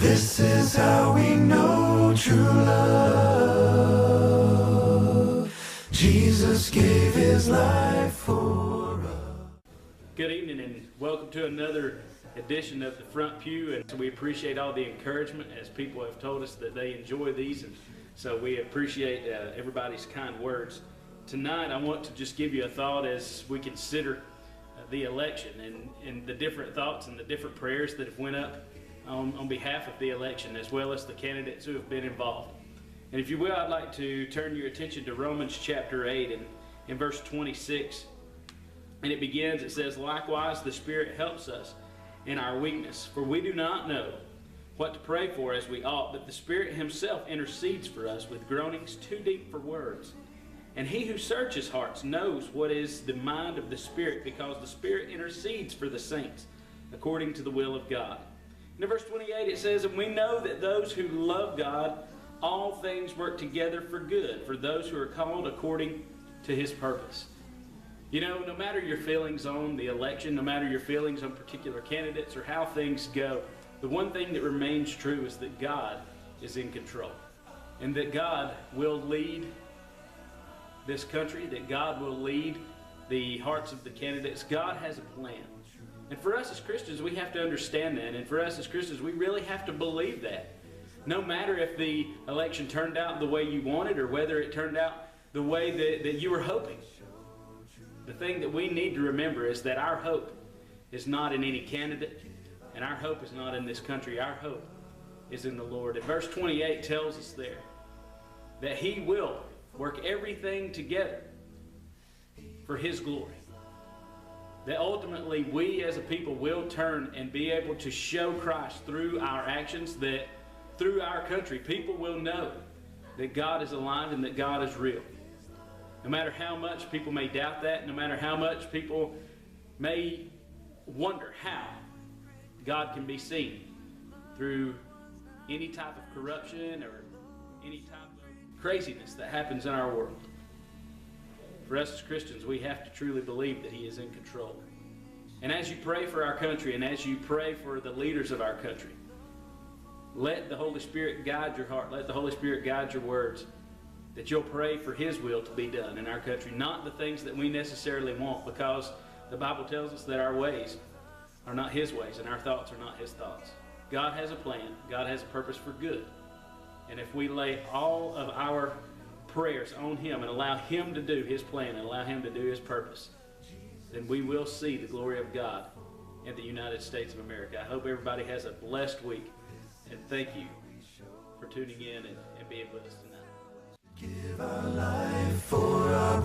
This is how we know true love. Jesus gave his life for us. Good evening and welcome to another edition of the Front Pew, and we appreciate all the encouragement as people have told us that they enjoy these, and so we appreciate everybody's kind words. Tonight I want to just give you a thought as we consider the election and the different thoughts and the different prayers that have went up on behalf of the election, as well as the candidates who have been involved. And if you will, I'd like to turn your attention to Romans chapter 8 and in verse 26. And it begins, it says, "Likewise the Spirit helps us in our weakness, for we do not know what to pray for as we ought, but the Spirit himself intercedes for us with groanings too deep for words. And he who searches hearts knows what is the mind of the Spirit, because the Spirit intercedes for the saints according to the will of God." And in verse 28 it says, "And we know that those who love God, all things work together for good, for those who are called according to his purpose." You know, no matter your feelings on the election, no matter your feelings on particular candidates or how things go, the one thing that remains true is that God is in control. And that God will lead this country, that God will lead the hearts of the candidates. God has a plan. And for us as Christians, we have to understand that. And for us as Christians, we really have to believe that. No matter if the election turned out the way you wanted or whether it turned out the way that you were hoping. The thing that we need to remember is that our hope is not in any candidate, and our hope is not in this country. Our hope is in the Lord. And verse 28 tells us there that he will work everything together for his glory. That ultimately we as a people will turn and be able to show Christ through our actions, that through our country people will know that God is alive and that God is real. No matter how much people may doubt that, no matter how much people may wonder how God can be seen through any type of corruption or any type of craziness that happens in our world. For us as Christians, we have to truly believe that he is in control. And as you pray for our country and as you pray for the leaders of our country, let the Holy Spirit guide your heart. Let the Holy Spirit guide your words, that you'll pray for his will to be done in our country, not the things that we necessarily want, because the Bible tells us that our ways are not his ways and our thoughts are not his thoughts. God has a plan. God has a purpose for good. And if we lay all of our prayers on him and allow him to do his plan and allow him to do his purpose, then we will see the glory of God in the United States of America. I hope everybody has a blessed week, and thank you for tuning in and being with us tonight. Give our life for our